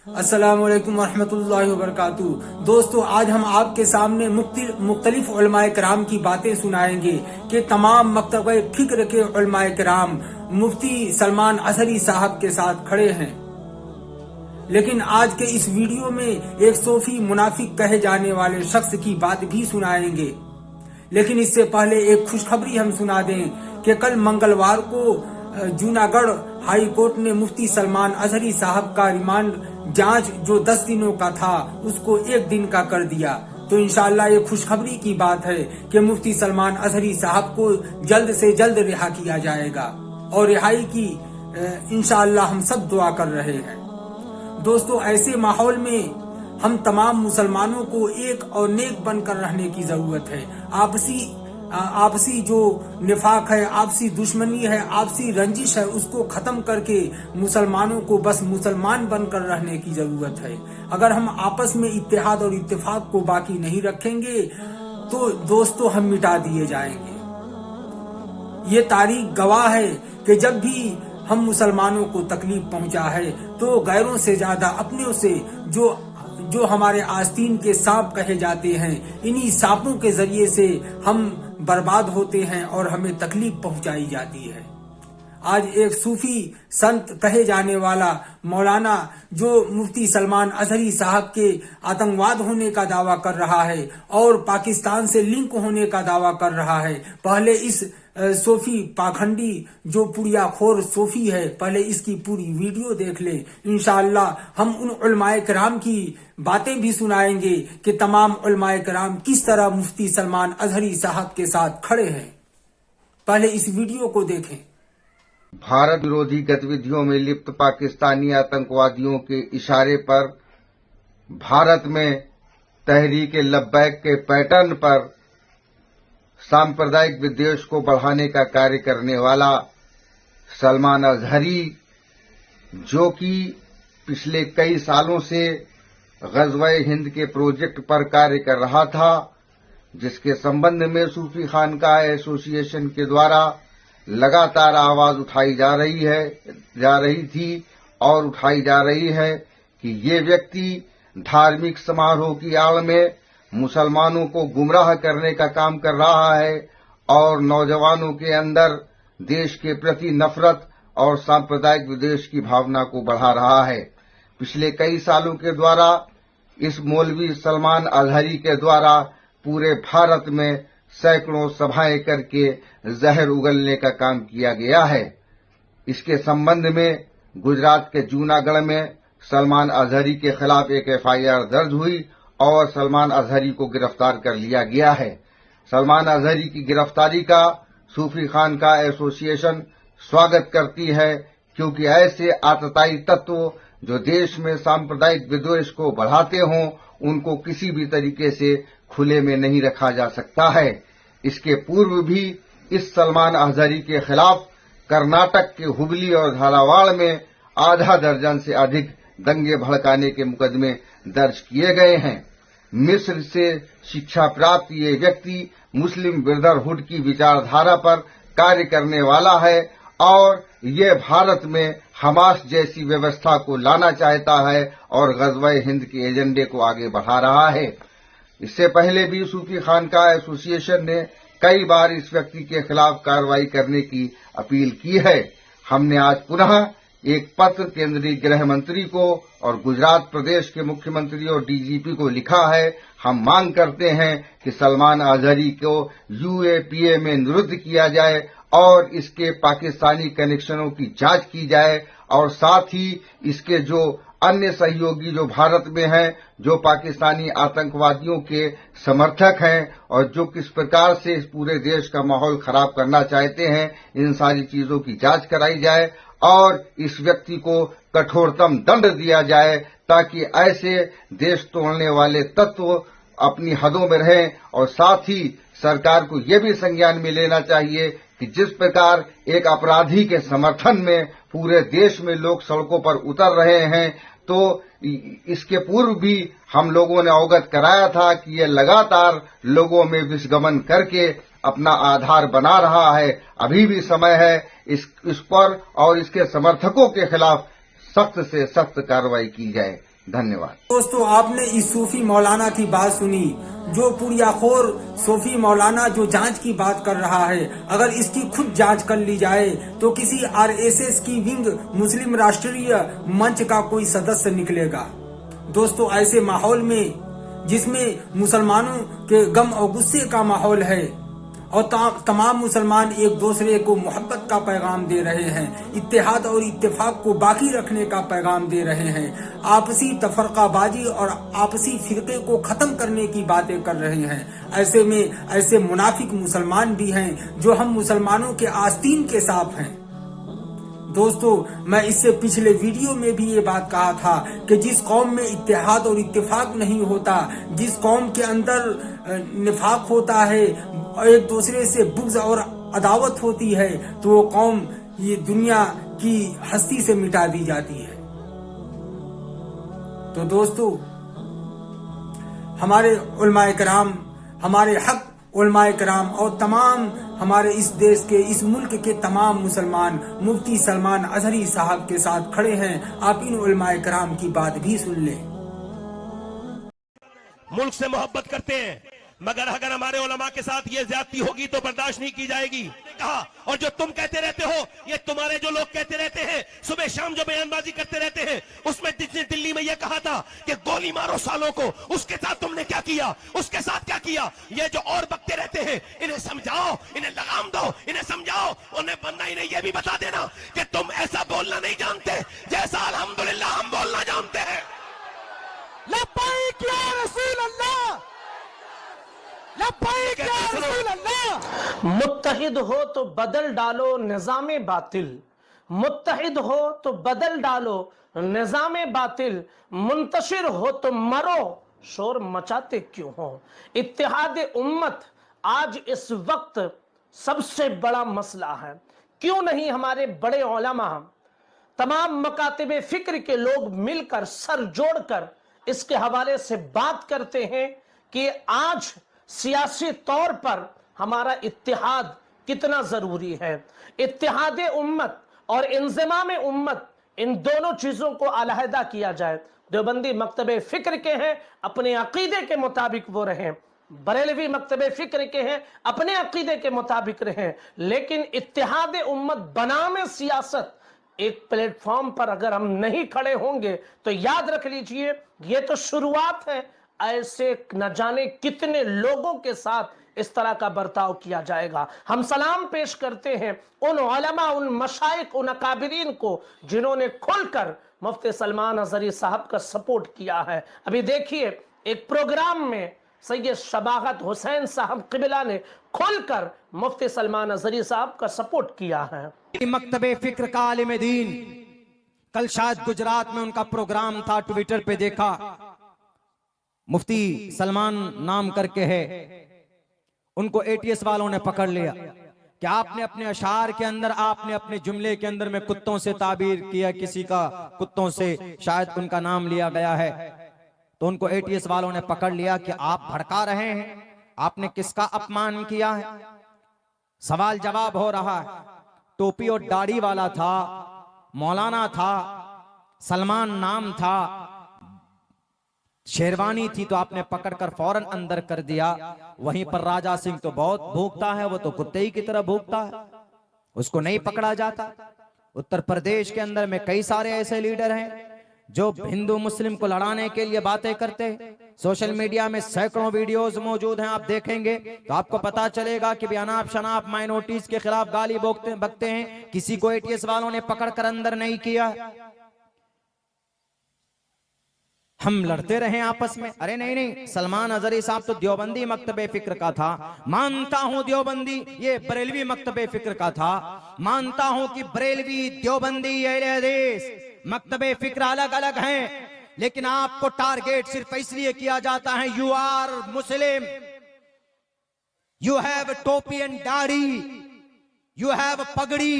अस्सलामुअलैकुम वरहमतुल्लाहि वबरकातुहू। दोस्तों, आज हम आपके सामने मुख्तलिफ उलमाए किराम की बातें सुनाएंगे कि तमाम मकतब फिक्र के उलमाए किराम मुफ्ती सलमान अजहरी साहब के साथ खड़े हैं। लेकिन आज के इस वीडियो में एक सूफी मुनाफिक कहे जाने वाले शख्स की बात भी सुनाएंगे। लेकिन इससे पहले एक खुशखबरी हम सुना दें कि कल मंगलवार को जूनागढ़ हाई कोर्ट ने मुफ्ती सलमान अजहरी साहब का रिमांड जांच जो 10 दिनों का था उसको 1 दिन का कर दिया। तो इंशाअल्लाह ये खुशखबरी की बात है कि मुफ्ती सलमान अजहरी साहब को जल्द से जल्द रिहा किया जाएगा और रिहाई की इंशाअल्लाह हम सब दुआ कर रहे हैं। दोस्तों, ऐसे माहौल में हम तमाम मुसलमानों को एक और नेक बनकर रहने की जरूरत है। आपसी जो निफाक है, आपसी दुश्मनी है, आपसी रंजिश है, उसको खत्म करके मुसलमानों को बस मुसलमान बनकर रहने की जरूरत है। अगर हम आपस में इत्तेहाद और इत्तेफाक को बाकी नहीं रखेंगे तो दोस्तों हम मिटा दिए जाएंगे। ये तारीख गवाह है कि जब भी हम मुसलमानों को तकलीफ पहुंचा है तो गैरों से ज्यादा अपनों से जो हमारे आस्तीन के सांप कहे जाते हैं, इन्हीं सांपों के जरिए से हम बर्बाद होते हैं और हमें तकलीफ पहुंचाई जाती है। आज एक सूफी संत कहे जाने वाला मौलाना जो मुफ्ती सलमान अजहरी साहब के आतंकवाद होने का दावा कर रहा है और पाकिस्तान से लिंक होने का दावा कर रहा है, पहले इस सूफी पाखंडी जो पुड़ियाखोर सूफी है, पहले इसकी पूरी वीडियो देख ले। इंशाअल्लाह हम उन उलमाए किराम की बातें भी सुनाएंगे कि तमाम उलमाए किराम किस तरह मुफ्ती सलमान अजहरी साहब के साथ खड़े हैं। पहले इस वीडियो को देखें। भारत विरोधी गतिविधियों में लिप्त पाकिस्तानी आतंकवादियों के इशारे पर भारत में तहरीक लब्बैक के पैटर्न पर सांप्रदायिक विद्वेष को बढ़ाने का कार्य करने वाला सलमान अजहरी, जो कि पिछले कई सालों से ग़ज़वा-ए हिंद के प्रोजेक्ट पर कार्य कर रहा था, जिसके संबंध में सूफी खानकाह एसोसिएशन के द्वारा लगातार आवाज उठाई जा रही थी और उठाई जा रही है कि ये व्यक्ति धार्मिक समारोह की आड़ में मुसलमानों को गुमराह करने का काम कर रहा है और नौजवानों के अंदर देश के प्रति नफरत और सांप्रदायिक विद्वेष की भावना को बढ़ा रहा है। पिछले कई सालों के द्वारा इस मौलवी सलमान अजहरी के द्वारा पूरे भारत में सैकड़ों सभाएं करके जहर उगलने का काम किया गया है। इसके संबंध में गुजरात के जूनागढ़ में सलमान अजहरी के खिलाफ एक एफआईआर दर्ज हुई और सलमान अजहरी को गिरफ्तार कर लिया गया है। सलमान अजहरी की गिरफ्तारी का सूफी खानकाह एसोसिएशन स्वागत करती है, क्योंकि ऐसे आतताई तत्व जो देश में सांप्रदायिक विद्वेष को बढ़ाते हों, उनको किसी भी तरीके से खुले में नहीं रखा जा सकता है। इसके पूर्व भी इस सलमान अजहरी के खिलाफ कर्नाटक के हुबली और धारावाड़ में आधा दर्जन से अधिक दंगे भड़काने के मुकदमे दर्ज किए गए हैं। मिस्र से शिक्षा प्राप्त ये व्यक्ति मुस्लिम ब्रदरहुड की विचारधारा पर कार्य करने वाला है और ये भारत में हमास जैसी व्यवस्था को लाना चाहता है और ग़ज़वा-ए हिंद के एजेंडे को आगे बढ़ा रहा है। इससे पहले भी सूफी खानकाह एसोसिएशन ने कई बार इस व्यक्ति के खिलाफ कार्रवाई करने की अपील की है। हमने आज पुनः एक पत्र केंद्रीय गृह मंत्री को और गुजरात प्रदेश के मुख्यमंत्री और डीजीपी को लिखा है। हम मांग करते हैं कि सलमान अजहरी को यूएपीए में निरुद्ध किया जाए और इसके पाकिस्तानी कनेक्शनों की जांच की जाए और साथ ही इसके जो अन्य सहयोगी जो भारत में हैं, जो पाकिस्तानी आतंकवादियों के समर्थक हैं और जो किस प्रकार से इस पूरे देश का माहौल खराब करना चाहते हैं, इन सारी चीजों की जांच कराई जाए और इस व्यक्ति को कठोरतम दंड दिया जाए, ताकि ऐसे देश तोड़ने वाले तत्व अपनी हदों में रहें। और साथ ही सरकार को यह भी संज्ञान में लेना चाहिए कि जिस प्रकार एक अपराधी के समर्थन में पूरे देश में लोग सड़कों पर उतर रहे हैं, तो इसके पूर्व भी हम लोगों ने अवगत कराया था कि ये लगातार लोगों में विषगमन करके अपना आधार बना रहा है। अभी भी समय है इस पर और इसके समर्थकों के खिलाफ सख्त से सख्त कार्रवाई की जाए। धन्यवाद। दोस्तों, आपने इस सूफी मौलाना की बात सुनी, जो पुरियाखोर सूफी मौलाना जो जांच की बात कर रहा है। अगर इसकी खुद जांच कर ली जाए तो किसी आरएसएस की विंग मुस्लिम राष्ट्रीय मंच का कोई सदस्य निकलेगा। दोस्तों, ऐसे माहौल में जिसमें मुसलमानों के गम और गुस्से का माहौल है और तमाम मुसलमान एक दूसरे को मोहब्बत का पैगाम दे रहे हैं, इत्तेहाद और इत्तेफाक को बाकी रखने का पैगाम दे रहे हैं, आपसी तफरकाबाजी और आपसी फिरके को खत्म करने की बातें कर रहे हैं, ऐसे में ऐसे मुनाफिक मुसलमान भी हैं जो हम मुसलमानों के आस्तीन के सांप हैं। दोस्तों, मैं इससे पिछले वीडियो में भी ये बात कहा था कि जिस कौम में इत्तेहाद और इत्तेफाक नहीं होता, जिस कौम के अंदर निफाक होता है, एक दूसरे से बुग़्ज़ और अदावत होती है, तो वो कौम ये दुनिया की हस्ती से मिटा दी जाती है। तो दोस्तों, हमारे उलमाए कराम, हमारे हक उलमाए कराम और तमाम हमारे इस देश के, इस मुल्क के तमाम मुसलमान मुफ्ती सलमान अजहरी साहब के साथ खड़े हैं। आप इन उलमाए कराम की बात भी सुन लें। मुल्क से मोहब्बत करते हैं, मगर अगर हमारे उलमा के साथ ये ज्यादती होगी तो बर्दाश्त नहीं की जाएगी। कहा, और जो तुम कहते रहते हो, ये तुम्हारे जो लोग कहते रहते हैं, सुबह शाम जो बयानबाजी करते रहते हैं, उसमें दिल्ली में ये कहा था कि गोली मारो सालों को, उसके साथ तुमने क्या किया, उसके साथ क्या किया। ये जो और बकते रहते हैं, इन्हें समझाओ, इन्हें लगाम दो, इन्हें समझाओ, उन्हें बनना, इन्हें यह भी बता देना कि तुम ऐसा बोलना नहीं जानते जैसा अल्हम्दुलिल्लाह हम बोलना जानते हैं। लब्बैक या रसूल अल्लाह, लब्बैक या रसूल अल्लाह। मुत्तहिद हो तो बदल डालो निज़ामे बातिल, मुत्तहिद हो तो बदल डालो निज़ामे बातिल, मुंतशिर हो तो मरो, शोर मचाते क्यों हो। इत्तेहाद उम्मत आज इस वक्त सबसे बड़ा मसला है। क्यों नहीं हमारे बड़े उलमा, तमाम मकातिब फिक्र के लोग मिलकर सर जोड़कर इसके हवाले से बात करते हैं कि आज सियासी तौर पर हमारा इत्तेहाद कितना जरूरी है। इत्तेहाद उम्मत और इंज़िमाम उम्मत, इन दोनों चीजों को अलहदा किया जाए। देवबंदी मकतबे फिक्र के हैं, अपने अकीदे के मुताबिक वो रहें, बरेलवी मकतबे फिक्र के हैं, अपने अकीदे के मुताबिक रहें, लेकिन इत्तेहाद उम्मत बनामे सियासत एक प्लेटफॉर्म पर अगर हम नहीं खड़े होंगे तो याद रख लीजिए, ये तो शुरुआत है। ऐसे न जाने कितने लोगों के साथ इस तरह का बर्ताव किया जाएगा। हम सलाम पेश करते हैं उन उलमा, उन मशाइख, उन अकाबिरीन को जिन्होंने खुलकर मुफ्ती सलमान अजहरी साहब का सपोर्ट किया है। अभी देखिए, एक प्रोग्राम में सैयद शबागत हुसैन साहब क़िबला ने खुलकर मुफ्ती सलमान अजहरी साहब का सपोर्ट किया है। मकतबे फिक्र का आलिम दीन, कल शायद गुजरात में उनका प्रोग्राम था, ट्विटर पे देखा, मुफ्ती सलमान नाम करके है, उनको एटीएस वालों ने पकड़ लिया कि आपने अपने अशार के अंदर, आपने अपने जुमले के अंदर में कुत्तों से ताबीर किया, किसी का कुत्तों से शायद उनका नाम लिया गया है। तो उनको एटीएस वालों ने पकड़ लिया कि आप भड़का रहे हैं, आपने किसका अपमान किया है। सवाल जवाब हो रहा है। टोपी और दाढ़ी वाला था, मौलाना था, सलमान नाम था, शेरवानी थी, तो आपने पकड़कर फौरन अंदर कर दिया। वहीं पर राजा सिंह तो बहुत भूखता है, वो तो कुत्ते ही की तरह भूखता है, उसको नहीं पकड़ा जाता। उत्तर प्रदेश के अंदर में कई सारे ऐसे लीडर हैं जो हिंदू मुस्लिम को लड़ाने के लिए बातें करते हैं। सोशल मीडिया में सैकड़ों वीडियोस मौजूद हैं, आप देखेंगे तो आपको पता चलेगा कि अनाप शनाप माइनॉरिटीज के खिलाफ गाली बकते हैं। किसी को एटीएस वालों ने पकड़कर अंदर नहीं किया। हम लड़ते रहे आपस में, अरे नहीं नहीं, सलमान अजहरी साहब तो देवबंदी मकतबे फिक्र का था, मानता हूं देवबंदी ये बरेलवी मकतबे फिक्र का था, मानता हूं कि बरेलवी, देवबंदी, अहले हदीस मकतबे फिक्र अलग अलग हैं, लेकिन आपको टारगेट सिर्फ इसलिए किया जाता है, you are Muslim, you have टोपी एंड दाढ़ी, यू हैव पगड़ी।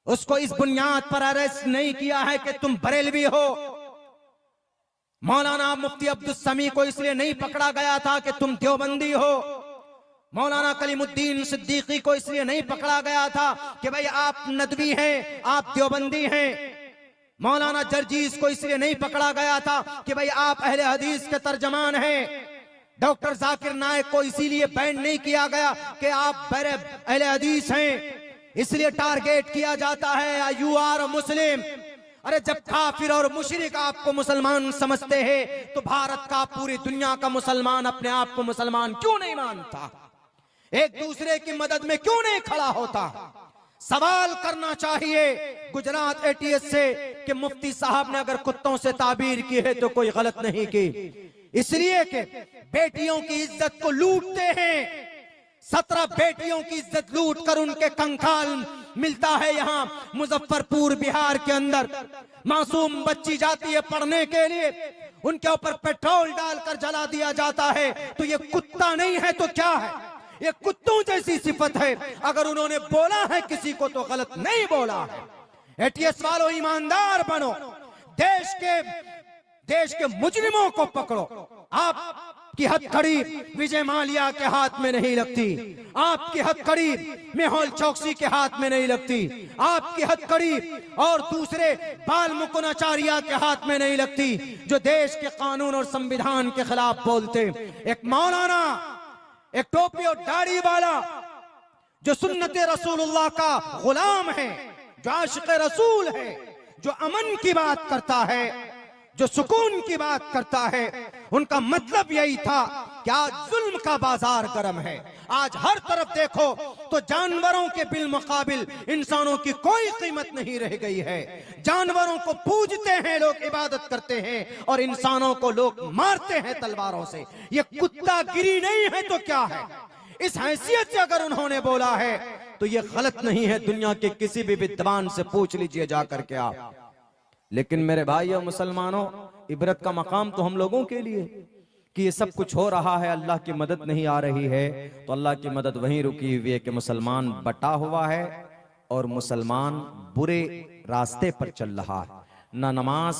उसको इस बुनियाद पर अरेस्ट नहीं किया है कि तुम बरेलवी हो। मौलाना मुफ्ती अब्दुल समी को इसलिए नहीं पकड़ा गया था कि तुम देवबंदी हो। मौलाना कलीमुद्दीन सिद्दीकी को इसलिए नहीं पकड़ा गया था कि भाई आप नदवी हैं, आप देवबंदी हैं। मौलाना जर्जीस को इसलिए नहीं पकड़ा गया था कि भाई आप अहले हदीस के तर्जमान हैं। डॉक्टर जाकिर नायक को इसीलिए बैन नहीं किया गया कि आप अहले हदीस हैं, इसलिए टारगेट किया जाता है यू आर मुस्लिम। अरे जब काफिर और मुशरिक आपको मुसलमान समझते हैं तो भारत का, पूरी दुनिया का मुसलमान अपने आप को मुसलमान क्यों नहीं मानता? एक दूसरे की मदद में क्यों नहीं खड़ा होता? सवाल करना चाहिए गुजरात एटीएस से कि मुफ्ती साहब ने अगर कुत्तों से ताबीर की है तो कोई गलत नहीं की, इसलिए कि बेटियों की इज्जत को लूटते हैं। 17 बेटियों की इज्जत लूट कर उनके कंकाल मिलता है यहाँ मुजफ्फरपुर बिहार के अंदर। मासूम बच्ची जाती है पढ़ने के लिए, उनके ऊपर पेट्रोल डालकर जला दिया जाता है। तो ये कुत्ता नहीं है तो क्या है? ये कुत्तों जैसी सिफत है। अगर उन्होंने बोला है किसी को तो गलत नहीं बोला है। एटीएस वालों ईमानदार बनो, देश के मुजरिमों को पकड़ो। आपकी हथकड़ी विजय माल्या के हाथ में नहीं लगती, आपकी हथकड़ी मेहुल चौकसी के हाथ में नहीं लगती, आपकी हथकड़ी और दूसरे बाल मुकुंदाचार्य के हाथ में नहीं लगती जो देश के कानून और संविधान के खिलाफ बोलते। एक मौलाना, एक टोपी और दाढ़ी वाला जो सुन्नत रसूलुल्लाह का गुलाम है, जो आशिक रसूल है, जो अमन की बात करता है, जो सुकून की बात करता है, उनका मतलब यही था कि आज जुल्म का बाजार गर्म है। आज हर तरफ देखो तो जानवरों के बिल मुकाबिल इंसानों की कोई कीमत नहीं रह गई है। जानवरों को पूजते हैं लोग, इबादत करते हैं, और इंसानों को लोग मारते हैं तलवारों से। ये कुत्तागिरी नहीं है तो क्या है? इस हैसियत से अगर उन्होंने बोला है तो ये गलत नहीं है। दुनिया के किसी भी विद्वान से पूछ लीजिए जाकर के आप। लेकिन मेरे भाई और मुसलमानों, इबरत का मकाम तो हम लोगों के लिए कि ये सब कुछ हो रहा है, अल्लाह की मदद नहीं आ रही है। तो अल्लाह की मदद वहीं रुकी हुई है कि मुसलमान बटा हुआ है और मुसलमान बुरे रास्ते पर चल रहा है। ना नमाज